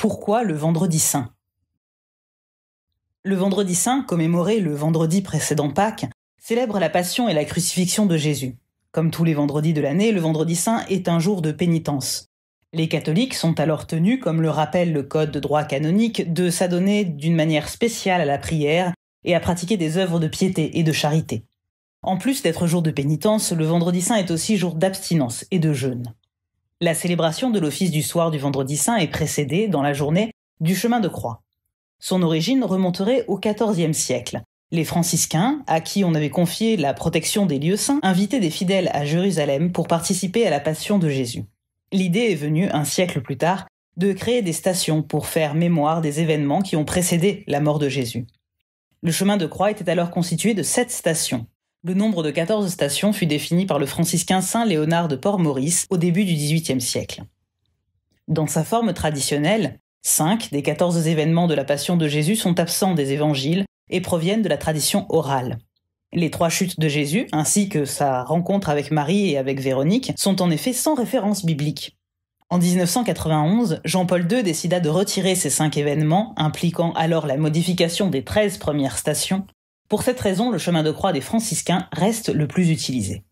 Pourquoi le vendredi saint? Le vendredi saint, commémoré le vendredi précédant Pâques, célèbre la passion et la crucifixion de Jésus. Comme tous les vendredis de l'année, le vendredi saint est un jour de pénitence. Les catholiques sont alors tenus, comme le rappelle le code de droit canonique, de s'adonner d'une manière spéciale à la prière et à pratiquer des œuvres de piété et de charité. En plus d'être jour de pénitence, le vendredi saint est aussi jour d'abstinence et de jeûne. La célébration de l'office du soir du vendredi saint est précédée, dans la journée, du chemin de croix. Son origine remonterait au XIVe siècle. Les franciscains, à qui on avait confié la protection des lieux saints, invitaient des fidèles à Jérusalem pour participer à la passion de Jésus. L'idée est venue, un siècle plus tard, de créer des stations pour faire mémoire des événements qui ont précédé la mort de Jésus. Le chemin de croix était alors constitué de 7 stations. Le nombre de 14 stations fut défini par le franciscain saint Léonard de Port-Maurice au début du XVIIIe siècle. Dans sa forme traditionnelle, 5 des 14 événements de la Passion de Jésus sont absents des évangiles et proviennent de la tradition orale. Les 3 chutes de Jésus, ainsi que sa rencontre avec Marie et avec Véronique, sont en effet sans référence biblique. En 1991, Jean-Paul II décida de retirer ces 5 événements, impliquant alors la modification des 13 premières stations. Pour cette raison, le chemin de croix des franciscains reste le plus utilisé.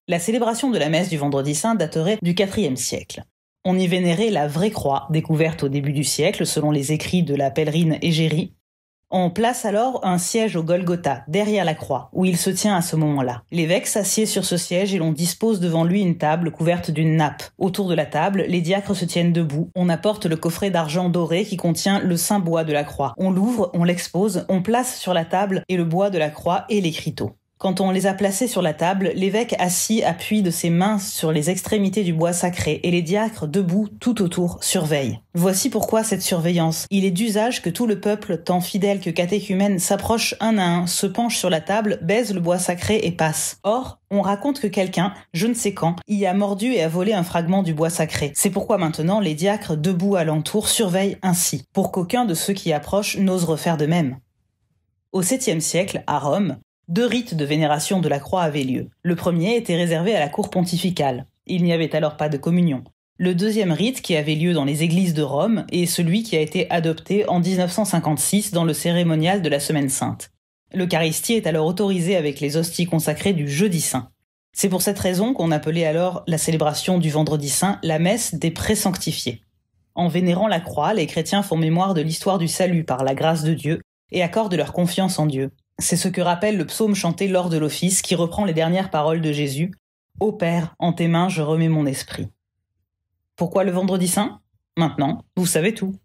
La célébration de la messe du vendredi saint daterait du IVe siècle. On y vénérait la vraie croix, découverte au début du siècle selon les écrits de la pèlerine Égérie. On place alors un siège au Golgotha, derrière la croix, où il se tient à ce moment-là. L'évêque s'assied sur ce siège et l'on dispose devant lui une table couverte d'une nappe. Autour de la table, les diacres se tiennent debout. On apporte le coffret d'argent doré qui contient le saint bois de la croix. On l'ouvre, on l'expose, on place sur la table et le bois de la croix et l'écriteau. Quand on les a placés sur la table, l'évêque assis appuie de ses mains sur les extrémités du bois sacré et les diacres, debout tout autour, surveillent. Voici pourquoi cette surveillance. Il est d'usage que tout le peuple, tant fidèle que catéchumène, s'approche un à un, se penche sur la table, baise le bois sacré et passe. Or, on raconte que quelqu'un, je ne sais quand, y a mordu et a volé un fragment du bois sacré. C'est pourquoi maintenant les diacres, debout alentour, surveillent ainsi, pour qu'aucun de ceux qui approchent n'ose refaire de même. Au 7e siècle, à Rome, 2 rites de vénération de la croix avaient lieu. Le premier était réservé à la cour pontificale. Il n'y avait alors pas de communion. Le deuxième rite, qui avait lieu dans les églises de Rome, est celui qui a été adopté en 1956 dans le cérémonial de la Semaine Sainte. L'Eucharistie est alors autorisée avec les hosties consacrées du Jeudi Saint. C'est pour cette raison qu'on appelait alors la célébration du Vendredi Saint la messe des présanctifiés. En vénérant la croix, les chrétiens font mémoire de l'histoire du salut par la grâce de Dieu et accordent leur confiance en Dieu. C'est ce que rappelle le psaume chanté lors de l'office qui reprend les dernières paroles de Jésus. « Ô Père, en tes mains je remets mon esprit ». Pourquoi le vendredi saint? Maintenant, vous savez tout.